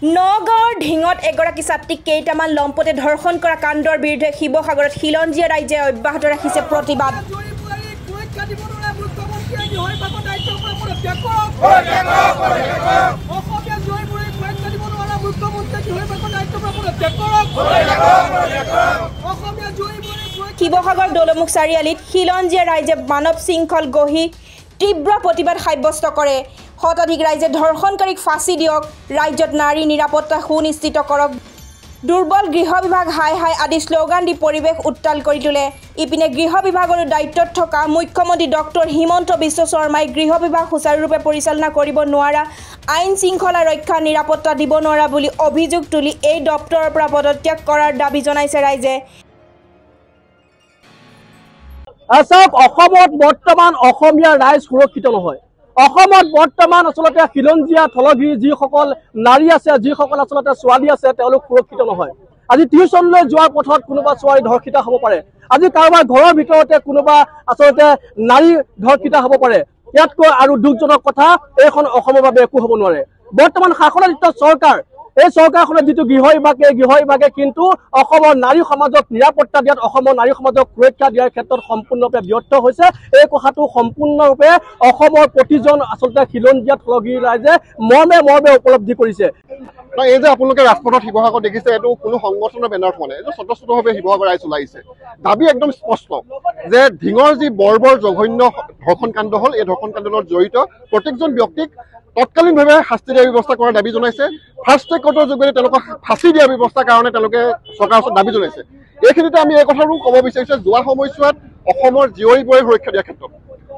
নগাঁৱৰ ঢিঙত এগৰাকী ছাত্ৰীক কেইটামান লম্পতে ধৰ্ষণ কৰা কাণ্ডৰ বিৰুদ্ধে শিৱসাগৰত খিলঞ্জীয়া ৰাইজে অব্যাহত ৰাখিছে প্ৰতিবাদ। শিৱসাগৰ দৌলমুখ চাৰিআলিত খিলঞ্জীয়া ৰাইজে মানৱ শৃংখল গঢ়ি তীব্ৰ প্ৰতিবাদ সাব্যস্ত কৰে। শতাধিক ৰাইজে ধৰ্ষণকাৰীক ফাঁচি দিয়ক, ৰাজ্যত নাৰী নিৰাপত্তা সুনিশ্চিত কৰক, দুৰ্বল গৃহ বিভাগ হাই হাই আদি শ্লোগান দি পৰিৱেশ উত্তাল কৰি তোলে। ইপিনে গৃহ বিভাগৰো দায়িত্বত থকা মুখ্যমন্ত্ৰী ডক্টৰ হিমন্ত বিশ্ব শৰ্মাই গৃহ বিভাগ সুচাৰুৰূপে পৰিচালনা কৰিব নোৱাৰা, আইন শৃংখলা ৰক্ষা নিৰাপত্তা দিব নোৱাৰা বুলি অভিযোগ তুলি এই দপ্তৰৰ পৰা পদত্যাগ কৰাৰ দাবী জনাইছে ৰাইজে। অসমত বৰ্তমান অসমীয়া ৰাইজ সুৰক্ষিত নহয়। অসমত বৰ্তমান আচলতে খিলঞ্জীয়া থলগিৰি যিসকল নাৰী আছে, যিসকল আচলতে ছোৱালী আছে, তেওঁলোক সুৰক্ষিত নহয়। আজি টিউচনলৈ যোৱাৰ পথত কোনোবা ছোৱালী ধৰ্ষিত হ'ব পাৰে, আজি কাৰোবাৰ ঘৰৰ ভিতৰতে কোনোবা আচলতে নাৰী ধৰ্ষিত হ'ব পাৰে। ইয়াতকৈ আৰু দুখজনক কথা, এইখন অসমৰ বাবে একো হ'ব নোৱাৰে। বৰ্তমান শাসনাধিষ্ঠ চৰকাৰ, এই চৰকাৰখনৰ যিটো গৃহ বিভাগে কিন্তু অসমৰ নাৰী সমাজক নিৰাপত্তা দিয়াত, অসমৰ নাৰী সমাজক সুৰক্ষা দিয়াৰ ক্ষেত্ৰত সম্পূৰ্ণৰূপে ব্যৰ্থ হৈছে। এই কথাটো সম্পূৰ্ণৰূপে অসমৰ প্ৰতিজন আচলতে খিলঞ্জীয়া থলগিৰি ৰাইজে মৰ্মে উপলব্ধি কৰিছে। এই যে আপোনালোকে ৰাজপথত শিৱসাগৰ দেখিছে, এইটো কোনো সংগঠনৰ বেনাৰত হোৱা নাই, এইটো স্বতঃস্ফূৰ্তভাৱে শিৱসাগৰ ৰাইজ ওলাইছে। দাবী একদম স্পষ্ট যে ঢিঙৰ যি বৰ্বৰ জঘন্য ধৰ্ষণ কাণ্ড হ'ল, এই ধৰ্ষণ কাণ্ডৰ লগত জড়িত প্ৰত্যেকজন ব্যক্তিক তৎকালীনভাৱে শাস্তি দিয়াৰ ব্যৱস্থা কৰাৰ দাবী জনাইছে। ফাষ্ট ট্ৰেক কোৰ্টৰ যোগেদি তেওঁলোকক ফাঁচি দিয়াৰ ব্যৱস্থাৰ কাৰণে তেওঁলোকে চৰকাৰৰ ওচৰত দাবী জনাইছে। এইখিনিতে আমি এই কথাটো ক'ব বিচাৰিছোঁ, যোৱা সময়ছোৱাত অসমৰ জীয়ৰীবোৰে সুৰক্ষা দিয়াৰ ক্ষেত্ৰত,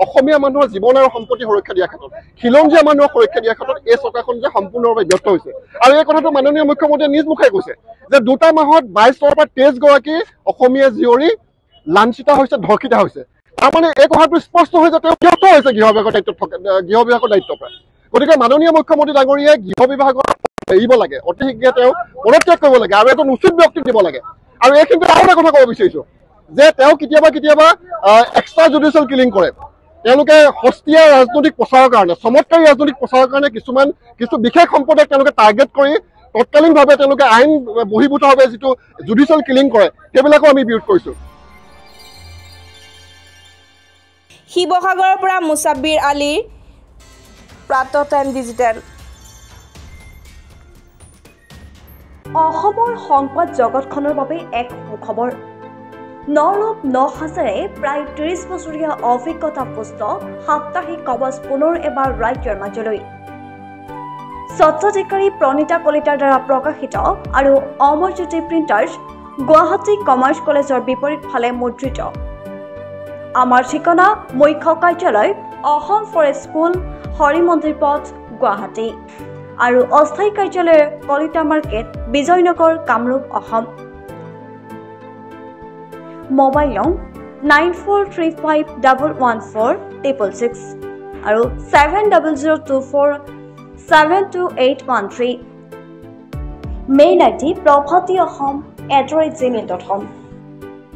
অসমীয়া মানুহৰ জীৱন আৰু সম্পত্তি সুৰক্ষা দিয়াৰ ক্ষেত্ৰত, খিলঞ্জীয়া মানুহক সুৰক্ষা দিয়াৰ ক্ষেত্ৰত এই চৰকাৰখন যে সম্পূৰ্ণভাৱে ব্যৰ্থ হৈছে। আৰু এই কথাটো মাননীয় মুখ্যমন্ত্ৰীয়ে নিজ মুখে কৈছে যে 2টা মাহত 22ৰ পৰা 23 গৰাকী অসমীয়া জীয়ৰী লাঞ্ছিত হৈছে, ধৰ্ষিত হৈছে। তাৰমানে এই কথাটো স্পষ্ট হৈ যে তেওঁ ব্যৰ্থ হৈছে গৃহ বিভাগৰ দায়িত্বৰ পৰা। গতিকে মাননীয় মুখ্যমন্ত্ৰী ডাঙৰীয়াই গৃহ বিভাগৰ এৰিব লাগে, অতি শীঘ্ৰে তেওঁ পদত্যাগ কৰিব লাগে আৰু এজন উচিত ব্যক্তিক দিব লাগে। আৰু এইখিনিতে আৰু এটা কথা ক'ব বিচাৰিছোঁ যে তেওঁ কেতিয়াবা এক্সট্ৰা জুডিচিয়েল কিলিং কৰে। তেওঁলোকে সস্তীয়া ৰাজনৈতিক প্ৰচাৰৰ কাৰণে, চমৎকাৰী ৰাজনৈতিক প্ৰচাৰৰ কাৰণে কিছু বিশেষ সম্প্ৰদায়ক তেওঁলোকে টাৰ্গেট কৰি তৎকালীনভাৱে তেওঁলোকে আইন বহিৰ্ভূতভাৱে যিটো জুডিচিয়েল কিলিং কৰে, সেইবিলাকো আমি বিৰোধ কৰিছোঁ। শিৱসাগৰৰ পৰা মুছাব্বিৰ আলী, প্ৰাতঃ টাইম ডিজিটেল। অসমৰ সংবাদ জগতখনৰ বাবে এক সুখবৰ। নৰূপ নসাজেৰে প্ৰায় 30 বছৰীয়া অভিজ্ঞতা পুষ্ট সাপ্তাহিক কবচ পুনৰ এবাৰ ৰাজ্যৰ মাজলৈ। স্বত্বাধিকাৰী প্ৰণীতা কলিতাৰ দ্বাৰা প্ৰকাশিত আৰু অমৰজ্যোতি প্ৰিণ্টাৰ্ছ, গুৱাহাটী কমাৰ্চ কলেজৰ বিপৰীত ফালে মুদ্ৰিত। আমাৰ ঠিকনা মুখ্য কাৰ্যালয়, অসম ফৰেষ্ট স্কুল, হৰি মন্দিৰ পথ, গুৱাহাটী, আৰু অস্থায়ী কাৰ্যালয় কলিতা মাৰ্কেট, বিজয়নগৰ, কামৰূপ, অসম। মোবাইল নং 9435114666 আৰু 7024722813। Mail ID prabhatiahom@gmail.com।